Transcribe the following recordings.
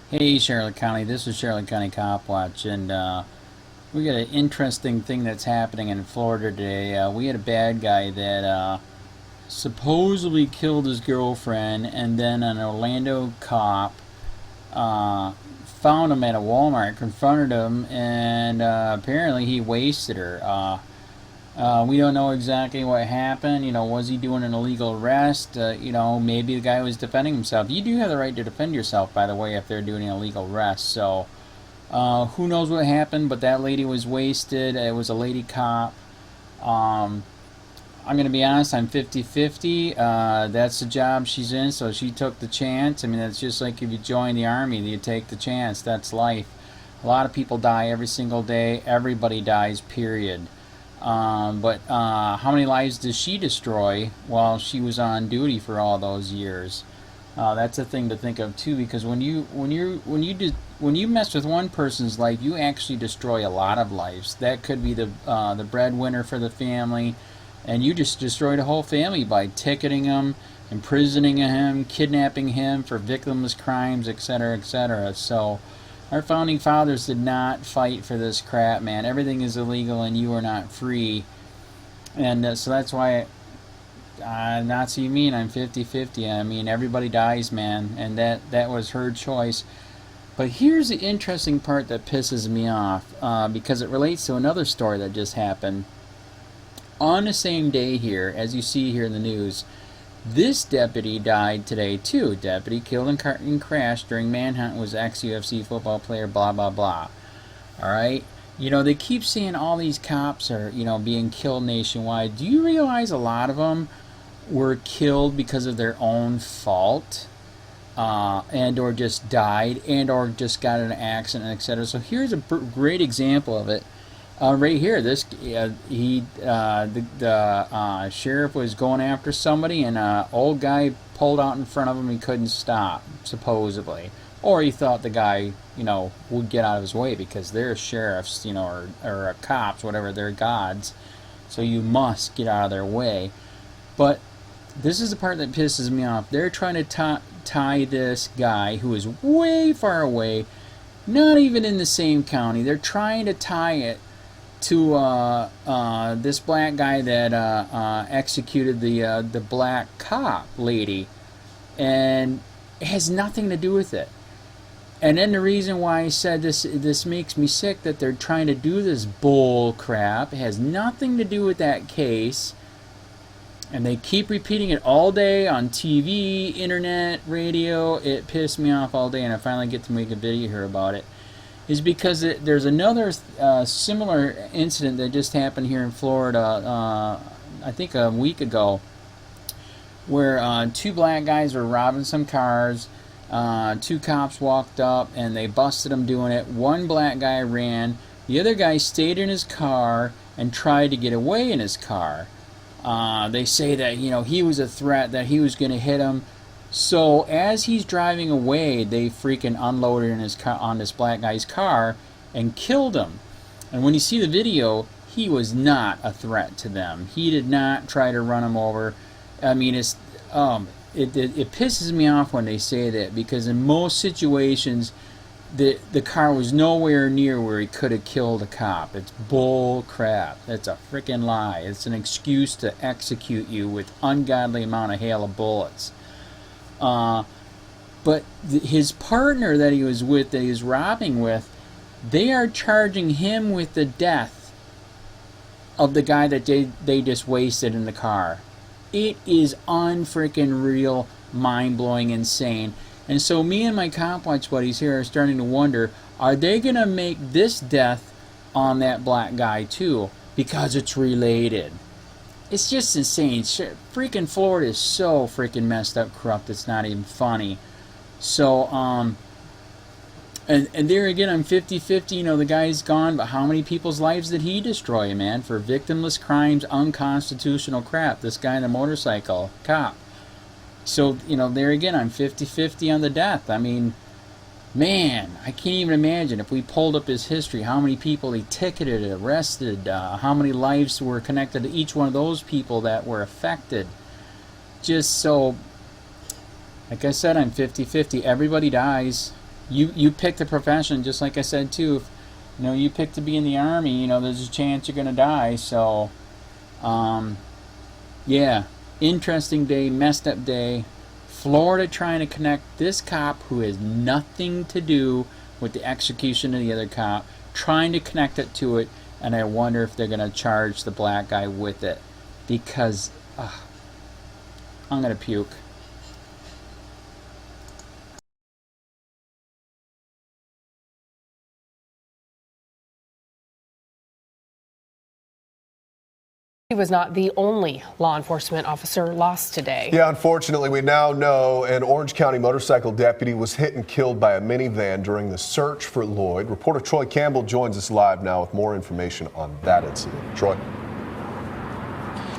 Hey Charlotte County, this is Charlotte County COPWATCH, and we got an interesting thing that's happening in Florida today. We had a bad guy that supposedly killed his girlfriend, and then an Orlando cop uh, found him at a Walmart, confronted him, and apparently he wasted her. We don't know exactly what happened. Was he doing an illegal arrest? Maybe the guy was defending himself. You do have the right to defend yourself, by the way, if they're doing an illegal arrest. So, who knows what happened, but that lady was wasted. It was a lady cop. Um, I'm going to be honest, I'm 50-50. That's the job she's in, so she took the chance. I mean, that's just like if you join the army, you take the chance. That's life. A lot of people die every single day. Everybody dies, period. But how many lives does she destroy while she was on duty for all those years? That's a thing to think of too, because when you mess with one person's life, you actually destroy a lot of lives. That could be the breadwinner for the family, and you just destroyed a whole family by ticketing him, imprisoning him, kidnapping him for victimless crimes, etc., etc. So. Our founding fathers did not fight for this crap, man. Everything is illegal and you are not free. And so that's why, not so you mean I'm 50-50. I mean, everybody dies, man. And that was her choice. But here's the interesting part that pisses me off, because it relates to another story that just happened. On the same day here, as you see here in the news, this deputy died today too. Deputy killed in crash during manhunt was ex-UFC football player, blah, blah, blah. Alright? They keep saying all these cops are, being killed nationwide. Do you realize a lot of them were killed because of their own fault? And or just died, and or just got in an accident, etc. So here's a great example of it. Right here, the sheriff was going after somebody, and an old guy pulled out in front of him. He couldn't stop, supposedly, or he thought the guy, would get out of his way because they're sheriffs, or cops, whatever. They're gods, so you must get out of their way. But this is the part that pisses me off. They're trying to tie this guy who is way far away, not even in the same county. They're trying to tie it to this black guy that executed the black cop lady, and it has nothing to do with it. And then the reason why I said this makes me sick, that they're trying to do this bull crap. It has nothing to do with that case, and they keep repeating it all day on TV, internet, radio. It pissed me off all day, and I finally get to make a video here about it. Is because there's another similar incident that just happened here in Florida, I think a week ago, where two black guys were robbing some cars. Two cops walked up and they busted them doing it. One black guy ran. The other guy stayed in his car and tried to get away in his car. They say that he was a threat, that he was going to hit him. So as he's driving away, they freaking unloaded in his car, on this black guy's car, and killed him. And when you see the video, he was not a threat to them. He did not try to run him over. I mean, it pisses me off when they say that, because in most situations, the car was nowhere near where he could have killed a cop. It's bull crap. It's a freaking lie. It's an excuse to execute you with ungodly amount of hail of bullets. But his partner that he was with, that he was robbing with, they are charging him with the death of the guy that they just wasted in the car. It is unfreaking real, mind-blowing, insane. And so me and my COPWATCH buddies here are starting to wonder, are they going to make this death on that black guy too? Because it's related. It's just insane. Freaking Florida is so freaking messed up, corrupt. It's not even funny. So, and there again, I'm 50-50. The guy's gone, but how many people's lives did he destroy, man? For victimless crimes, unconstitutional crap. This guy in the motorcycle, cop. So, there again, I'm 50-50 on the death. I mean, man, I can't even imagine if we pulled up his history, how many people he ticketed, arrested, how many lives were connected to each one of those people that were affected. Just so, like I said, I'm 50-50. Everybody dies. You picked a profession, just like I said too. If, you pick to be in the army. There's a chance you're gonna die. So, um, yeah, interesting day, messed up day. Florida trying to connect this cop who has nothing to do with the execution of the other cop, trying to connect it to it, and I wonder if they're gonna charge the black guy with it, because I'm gonna puke. He was not the only law enforcement officer lost today. Yeah, unfortunately, we now know an Orange County motorcycle deputy was hit and killed by a minivan during the search for Lloyd. Reporter Troy Campbell joins us live now with more information on that incident. Troy.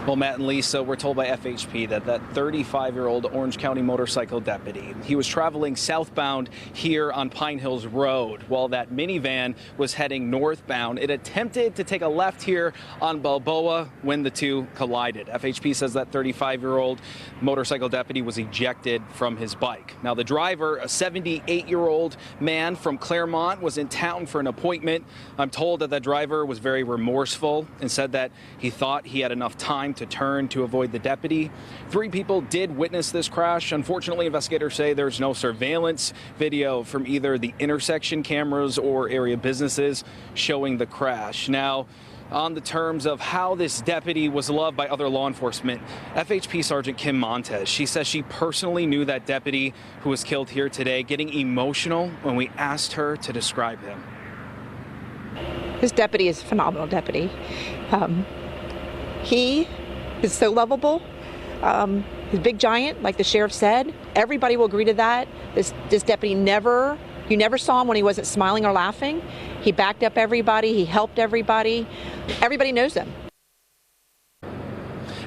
Well, Matt and Lisa, we're told by FHP that 35-year-old Orange County motorcycle deputy, he was traveling southbound here on Pine Hills Road while that minivan was heading northbound. It attempted to take a left here on Balboa when the two collided. FHP says that 35-year-old motorcycle deputy was ejected from his bike. Now, the driver, a 78-year-old man from Claremont, was in town for an appointment. I'm told that the driver was very remorseful and said that he thought he had enough time to turn to avoid the deputy. 3 people did witness this crash. Unfortunately, investigators say there's no surveillance video from either the intersection cameras or area businesses showing the crash. Now, on the terms of how this deputy was loved by other law enforcement, FHP Sergeant Kim Montez, she says she personally knew that deputy who was killed here today, getting emotional when we asked her to describe him. This deputy is a phenomenal deputy. He is so lovable. He's a big giant, like the sheriff said. Everybody will agree to that. This deputy you never saw him when he wasn't smiling or laughing. He backed up everybody. He helped everybody. Everybody knows him.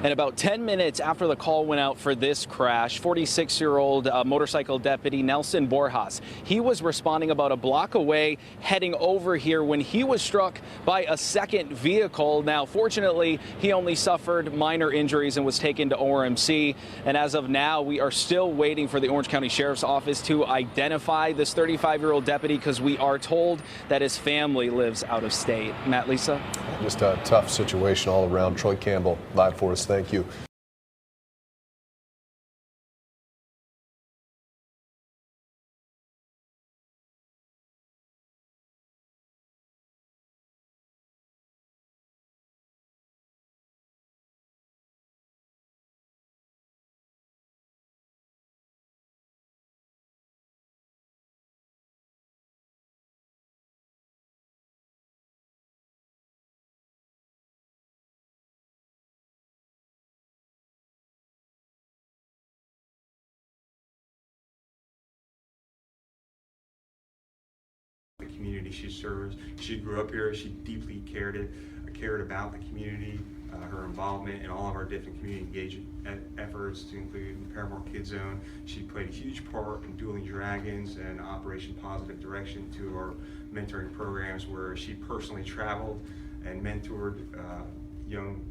And about 10 minutes after the call went out for this crash, 46-year-old motorcycle deputy Nelson Borjas, he was responding about a block away, heading over here when he was struck by a second vehicle. Now, fortunately, he only suffered minor injuries and was taken to ORMC. And as of now, we are still waiting for the Orange County Sheriff's Office to identify this 35-year-old deputy, because we are told that his family lives out of state. Matt, Lisa? Just a tough situation all around. Troy Campbell, live for us. Thank you. The community she serves. She grew up here. She deeply cared about the community, her involvement in all of our different community engagement efforts, to include the Paramore Kids Zone. She played a huge part in Dueling Dragons and Operation Positive Direction, to our mentoring programs, where she personally traveled and mentored young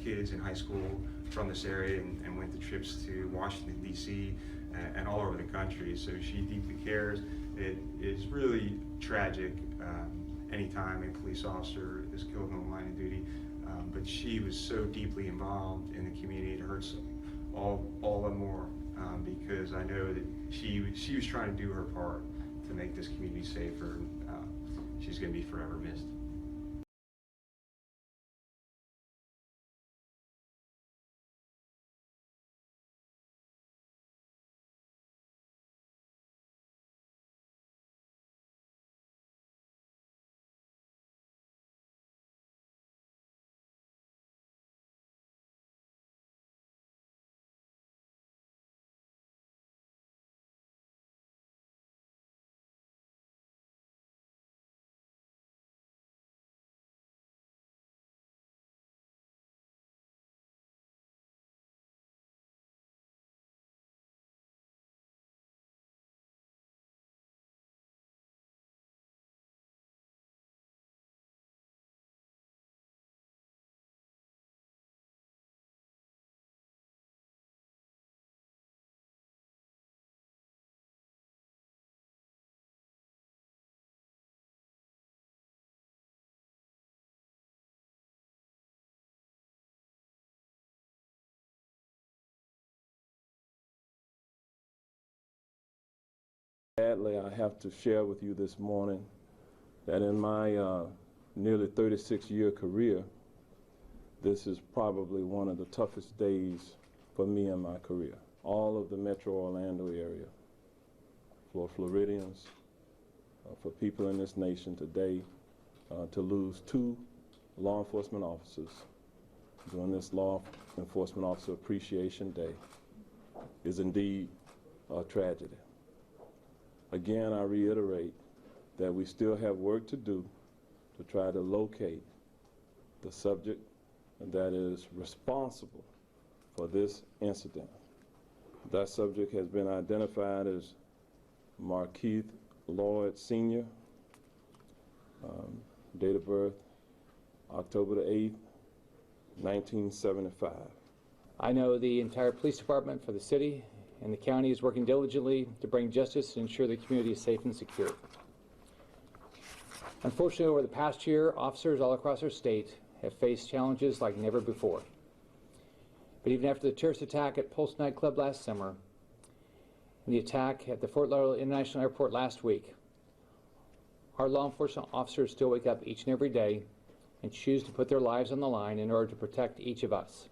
kids in high school from this area, and went to trips to Washington, D.C. And all over the country. So she deeply cares. It is really tragic anytime a police officer is killed in the line of duty, but she was so deeply involved in the community. It hurts all the more, because I know that she was trying to do her part to make this community safer. She's going to be forever missed. Sadly, I have to share with you this morning that in my nearly 36-year career, this is probably one of the toughest days for me in my career. All of the Metro Orlando area, for Floridians, for people in this nation today, to lose 2 law enforcement officers during this Law Enforcement Officer Appreciation Day is indeed a tragedy. Again, I reiterate that we still have work to do to try to locate the subject that is responsible for this incident. That subject has been identified as Markeith Lloyd Sr., date of birth October the 8th, 1975. I know the entire police department for the city and the county is working diligently to bring justice and ensure the community is safe and secure. Unfortunately, over the past year, officers all across our state have faced challenges like never before. But even after the terrorist attack at Pulse nightclub last summer and the attack at the Fort Lauderdale International Airport last week, our law enforcement officers still wake up each and every day and choose to put their lives on the line in order to protect each of us.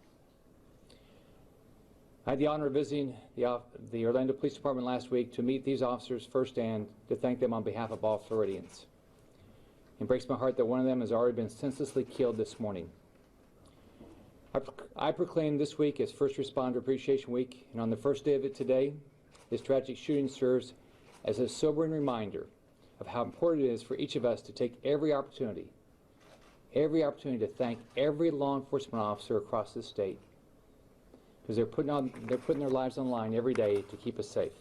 I had the honor of visiting the Orlando Police Department last week to meet these officers firsthand, to thank them on behalf of all Floridians. It breaks my heart that one of them has already been senselessly killed this morning. I proclaim this week as First Responder Appreciation Week, and on the first day of it today, this tragic shooting serves as a sobering reminder of how important it is for each of us to take every opportunity to thank every law enforcement officer across the state, because they're putting their lives on the line every day to keep us safe.